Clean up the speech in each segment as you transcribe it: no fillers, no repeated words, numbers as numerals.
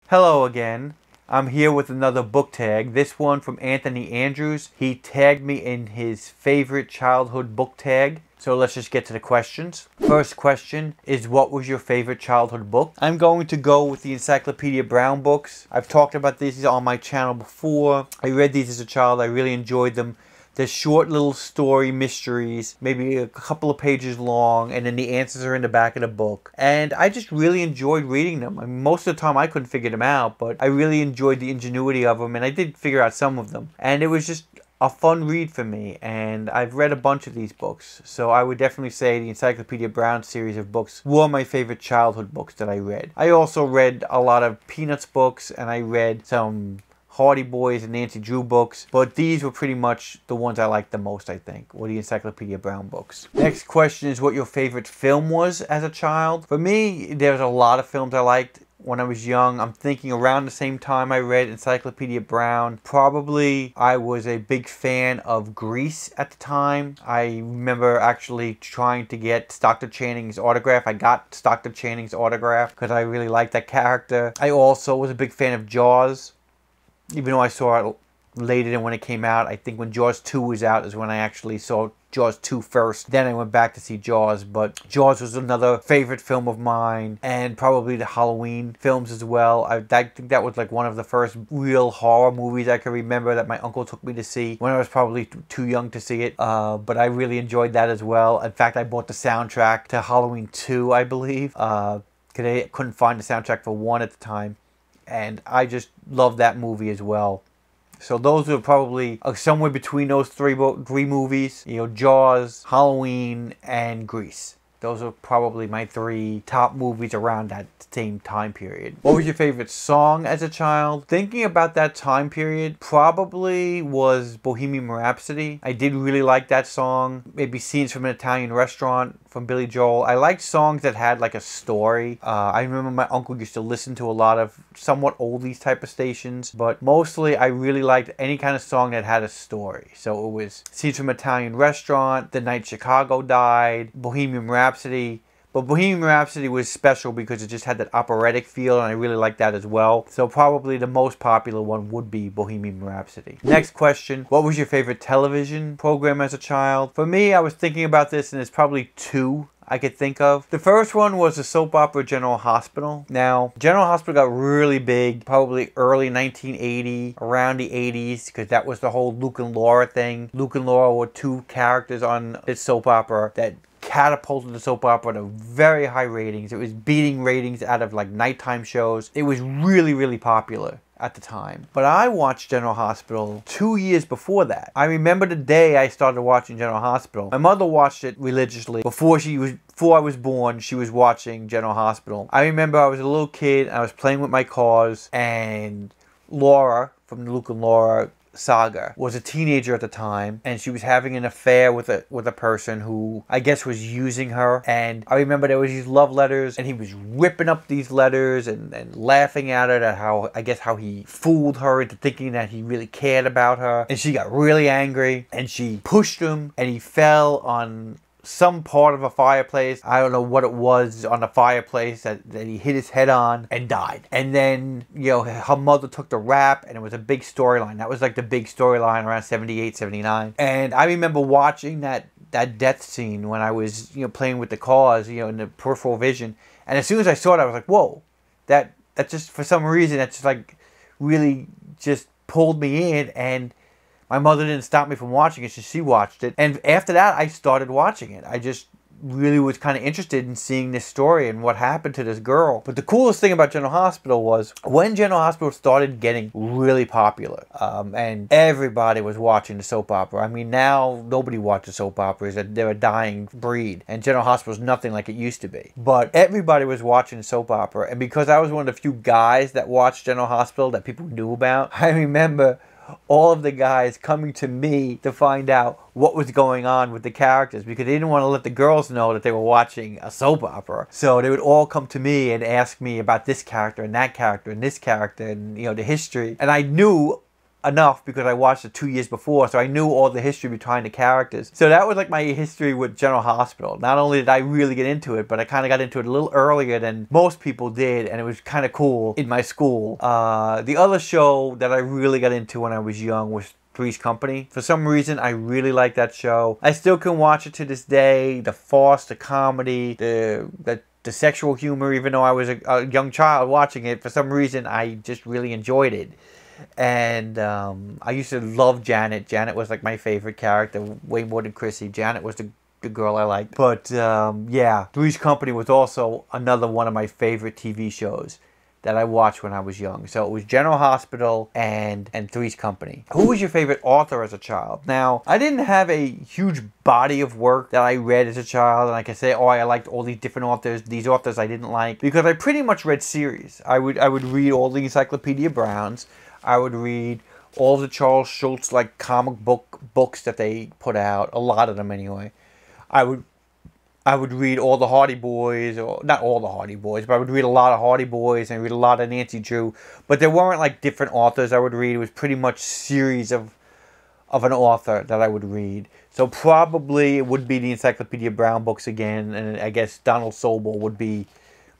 Hello again. I'm here with another book tag. This one from Anthony Andrews. He tagged me in his favorite childhood book tag. So let's just get to the questions. First question is, what was your favorite childhood book? I'm going to go with the Encyclopedia Brown books. I've talked about these on my channel before. I read these as a child. I really enjoyed them. They're short little story mysteries, maybe a couple of pages long, and then the answers are in the back of the book. And I just really enjoyed reading them. I mean, most of the time I couldn't figure them out, but I really enjoyed the ingenuity of them, and I did figure out some of them. And it was just a fun read for me, and I've read a bunch of these books. So I would definitely say the Encyclopedia Brown series of books were my favorite childhood books that I read. I also read a lot of Peanuts books, and I read some Hardy Boys and Nancy Drew books, but these were pretty much the ones I liked the most, I think, were the Encyclopedia Brown books. Next question is what your favorite film was as a child. For me, there's a lot of films I liked when I was young. I'm thinking around the same time I read Encyclopedia Brown, probably I was a big fan of Grease at the time. I remember actually trying to get Stockton Channing's autograph. I got Stockton Channing's autograph because I really liked that character. I also was a big fan of Jaws. Even though I saw it later than when it came out. I think when Jaws 2 was out is when I actually saw Jaws 2 first. Then I went back to see Jaws. But Jaws was another favorite film of mine. And probably the Halloween films as well. I think that was like one of the first real horror movies I can remember that my uncle took me to see when I was probably too young to see it. But I really enjoyed that as well. In fact, I bought the soundtrack to Halloween 2, I believe. Because I couldn't find the soundtrack for 1 at the time. And I just love that movie as well. So those are probably somewhere between those three movies. You know, Jaws, Halloween, and Grease. Those are probably my 3 top movies around that same time period. What was your favorite song as a child? Thinking about that time period, probably was Bohemian Rhapsody. I did really like that song. Maybe Scenes from an Italian Restaurant from Billy Joel. I liked songs that had like a story. I remember my uncle used to listen to a lot of somewhat oldies type of stations, but mostly I really liked any kind of song that had a story. So it was Scenes from an Italian Restaurant, The Night Chicago Died, Bohemian Rhapsody. But Bohemian Rhapsody was special because it just had that operatic feel, and I really liked that as well. So probably the most popular one would be Bohemian Rhapsody. Next question, what was your favorite television program as a child? For me, I was thinking about this, and there's probably 2 I could think of. The first one was the soap opera General Hospital. Now, General Hospital got really big, probably early 1980, around the 80s, because that was the whole Luke and Laura thing. Luke and Laura were 2 characters on this soap opera that catapulted the soap opera to very high ratings. It was beating ratings out of like nighttime shows. It was really, really popular at the time. But I watched General Hospital 2 years before that. I remember the day I started watching General Hospital. My mother watched it religiously. Before I was born, she was watching General Hospital. I remember I was a little kid, I was playing with my cars, and Laura from the Luke and Laura saga was a teenager at the time, and she was having an affair with a person who I guess was using her. And I remember there was these love letters, and he was ripping up these letters and laughing at it, at how he fooled her into thinking that he really cared about her. And she got really angry, and she pushed him, and he fell on some part of a fireplace. I don't know what it was on the fireplace that he hit his head on and died. And then, you know, her mother took the rap, and it was a big storyline. That was like the big storyline around 78, 79. And I remember watching that death scene when I was, you know, playing with the cars, you know, in the peripheral vision. And as soon as I saw it, I was like, whoa, that just, for some reason, that just like really just pulled me in. And my mother didn't stop me from watching it, so she watched it. And after that, I started watching it. I just really was kind of interested in seeing this story and what happened to this girl. But the coolest thing about General Hospital was when General Hospital started getting really popular, and everybody was watching the soap opera. I mean, now nobody watches soap operas. They're a dying breed. And General Hospital is nothing like it used to be. But everybody was watching soap opera. And because I was one of the few guys that watched General Hospital that people knew about, I remember all of the guys coming to me to find out what was going on with the characters, because they didn't want to let the girls know that they were watching a soap opera. So they would all come to me and ask me about this character and that character and this character and, you know, the history. And I knew enough because I watched it 2 years before, so I knew all the history behind the characters. So that was like my history with General Hospital. Not only did I really get into it, but I kind of got into it a little earlier than most people did, and it was kind of cool in my school. The other show that I really got into when I was young was Three's Company. For some reason, I really like that show. I still can watch it to this day. The farce, the comedy, the sexual humor, even though I was a young child watching it, for some reason, I just really enjoyed it. And I used to love Janet. Janet was like my favorite character, way more than Chrissy. Janet was the girl I liked. But yeah, Three's Company was also another one of my favorite TV shows that I watched when I was young. So it was General Hospital and Three's Company. Who was your favorite author as a child? Now, I didn't have a huge body of work that I read as a child, and I can say, oh, I liked all these different authors. These authors I didn't like, because I pretty much read series. I would read all the Encyclopedia Browns. I would read all the Charles Schulz like comic books that they put out. A lot of them anyway. I would read all the Hardy Boys, or not all the Hardy Boys, but I would read a lot of Hardy Boys and read a lot of Nancy Drew. But there weren't like different authors I would read. It was pretty much series of an author that I would read. So probably it would be the Encyclopedia Brown books again, and I guess Donald Sobel would be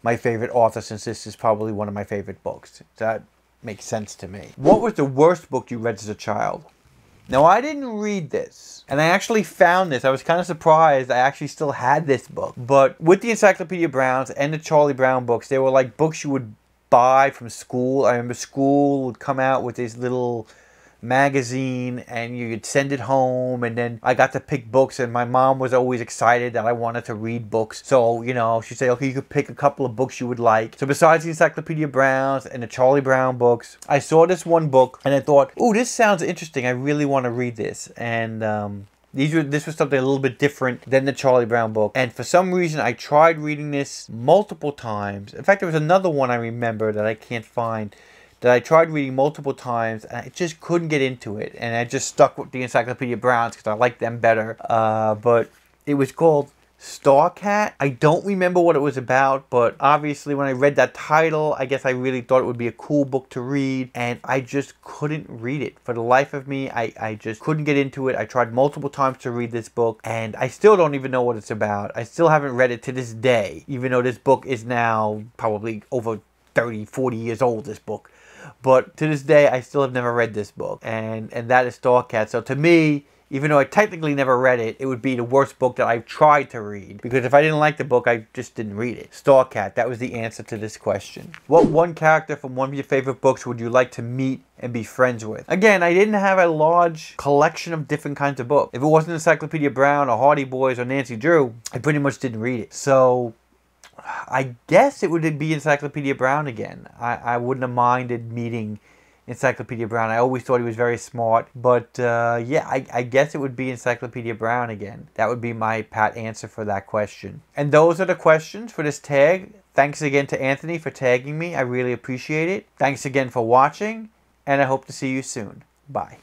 my favorite author, since this is probably one of my favorite books. That makes sense to me. What was the worst book you read as a child? Now, I didn't read this, and I actually found this. I was kind of surprised I actually still had this book. But with the Encyclopedia Browns and the Charlie Brown books, they were like books you would buy from school. I remember school would come out with this little magazine, and you could send it home, and then I got to pick books, and my mom was always excited that I wanted to read books. So, you know, she'd say, okay, you could pick a couple of books you would like. So besides the Encyclopedia Browns and the Charlie Brown books, I saw this one book, and I thought, oh, this sounds interesting. I really want to read this. And this was something a little bit different than the Charlie Brown book. And for some reason, I tried reading this multiple times. In fact, there was another one I remember that I can't find, that I tried reading multiple times, and I just couldn't get into it. And I just stuck with the Encyclopedia Browns because I liked them better. But it was called Starcat. I don't remember what it was about, but obviously when I read that title, I guess I really thought it would be a cool book to read, and I just couldn't read it. For the life of me, I just couldn't get into it. I tried multiple times to read this book, and I still don't even know what it's about. I still haven't read it to this day, even though this book is now probably over 30, 40 years old, this book. But to this day, I still have never read this book, and that is Starcat. So to me, even though I technically never read it, it would be the worst book that I've tried to read. Because if I didn't like the book, I just didn't read it. Starcat, that was the answer to this question. What one character from one of your favorite books would you like to meet and be friends with? Again, I didn't have a large collection of different kinds of books. If it wasn't Encyclopedia Brown or Hardy Boys or Nancy Drew, I pretty much didn't read it. So I guess it would be Encyclopedia Brown again. I wouldn't have minded meeting Encyclopedia Brown. I always thought he was very smart. But yeah, I guess it would be Encyclopedia Brown again. That would be my pat answer for that question. And those are the questions for this tag. Thanks again to Anthony for tagging me. I really appreciate it. Thanks again for watching, and I hope to see you soon. Bye.